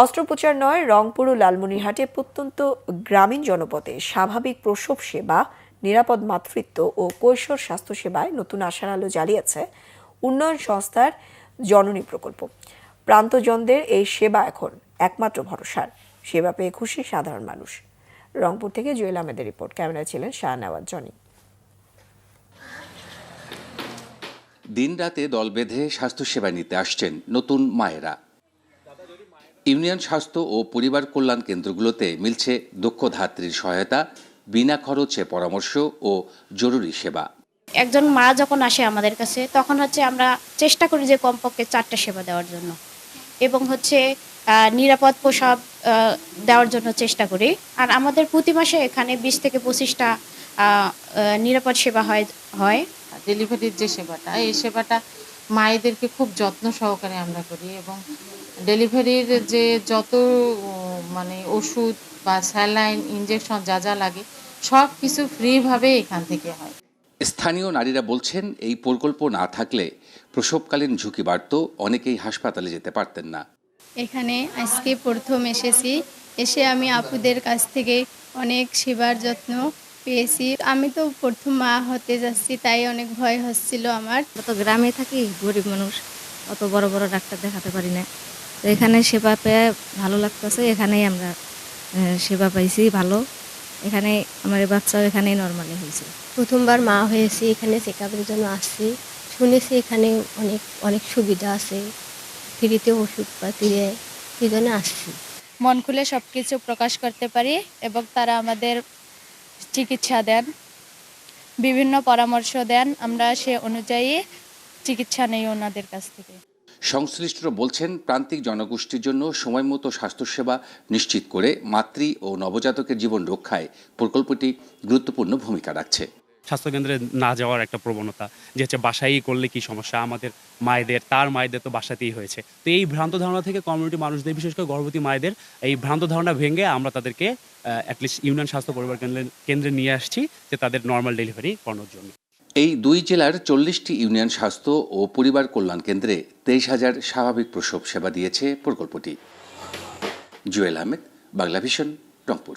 অস্ত্রোপচার নয়, রংপুর ও লালমনিরহাটে প্রত্যন্ত গ্রামীণ জনপদে স্বাভাবিক প্রসব সেবা, নিরাপদ মাতৃত্ব ও কৈশোর স্বাস্থ্যসেবায় নতুন আশার আলো জ্বালিয়েছে উন্নয়ন সংস্থার জননী প্রকল্প। প্রান্তজনদের এই সেবা এখন একমাত্র ভরসার। সেবা পেয়ে খুশি সাধারণ মানুষ। রংপুর থেকে জুয়েল আহমেদের রিপোর্ট, ক্যামেরায় ছিলেন শাহনেওয়াজ জনি। দিনরাতে দল বেঁধে স্বাস্থ্যসেবা নিতে আসছেন নতুন মায়েরা। ইউনিয়ন স্বাস্থ্য ও পরিবার কল্যাণ কেন্দ্রগুলোতে মিলছে দক্ষ ধাত্রীর সহায়তা, বিনা খরচে পরামর্শ ও জরুরি সেবা। একজন মা যখন আসে আমাদের কাছে তখন আমরা চেষ্টা করি যে কমপক্ষে 4টা সেবা দেওয়ার জন্য, এবং নিরাপদ প্রসব দেওয়ার জন্য চেষ্টা করি। আর আমাদের প্রতি মাসে এখানে 20 থেকে 25টা নিরাপদ সেবা হয়। ডেলিভারির যে সেবাটা, এই সেবাটা মায়েদেরকে খুব যত্ন সহকারে আমরা করি, এবং ডেলিভারির যে যত ওষুধ বা স্যালাইন, ইনজেকশন যা যা লাগে সব কিছু ফ্রিভাবে এখান থেকে হয়। স্থানীয় নারীরা বলছেন, এই প্রকল্প না থাকলে প্রসবকালীন ঝুঁকি বাড়ত, অনেকেই হাসপাতালে যেতে পারতেন না। এখানে আজকে প্রথম এসেছি, এসে আমি আপুদের কাছ থেকে অনেক সেবার যত্ন পেয়েছি। আমি তো প্রথম মা হতে যাচ্ছি, তাই অনেক ভয় হচ্ছিল আমার। তো গ্রামে থাকি, গরিব মানুষ, অত বড় বড় ডাক্তার দেখাতে পারি না। তো এখানে সেবা পেয়ে ভালো লাগতেছে। এখানেই আমরা সেবা পাইছি ভালো। এখানে আমার বাচ্চাও এখানেই নর্মালি হয়েছে। প্রথমবার মা হয়েছি, এখানে চেক আপের জন্য আসছি। শুনেছি এখানে অনেক অনেক সুবিধা আছে, ফ্রিতে ওষুধপাতি দেয়, সেই জন্য আসছি। মন খুলে সব কিছু প্রকাশ করতে পারি এবং তারা আমাদের চিকিৎসা দেন, বিভিন্ন পরামর্শ দেন। আমরা সে অনুযায়ী চিকিৎসা নেই ওনাদের কাছ থেকে। সংশ্লিষ্টরা বলছেন, প্রান্তিক জনগোষ্ঠীর জন্য সময়মতো স্বাস্থ্যসেবা নিশ্চিত করে মাতৃ ও নবজাতকের জীবন রক্ষায় প্রকল্পটি গুরুত্বপূর্ণ ভূমিকা রাখছে। স্বাস্থ্যকেন্দ্রে না যাওয়ার একটা প্রবণতা, যে বাসায়ই করলে কি সমস্যা, আমাদের তার মায়েদের তো বাসাতেই হয়েছে। তো এই ভ্রান্ত ধারণা থেকে কমিউনিটি মানুষদের, বিশেষ করে গর্ভবতী মায়েদের এই ভ্রান্ত ধারণা ভেঙে আমরা তাদেরকে অ্যাটলিস্ট ইউনিয়ন স্বাস্থ্য পরিবার কেন্দ্রে নিয়ে আসছি, যে তাদের নর্মাল ডেলিভারি করানোর জন্য। এই 2 জেলার 40টি ইউনিয়ন স্বাস্থ্য ও পরিবার কল্যাণ কেন্দ্রে 23,000 স্বাভাবিক প্রসব সেবা দিয়েছে প্রকল্পটি। জুয়েল আহমেদ, বাংলা ভিশন, রংপুর।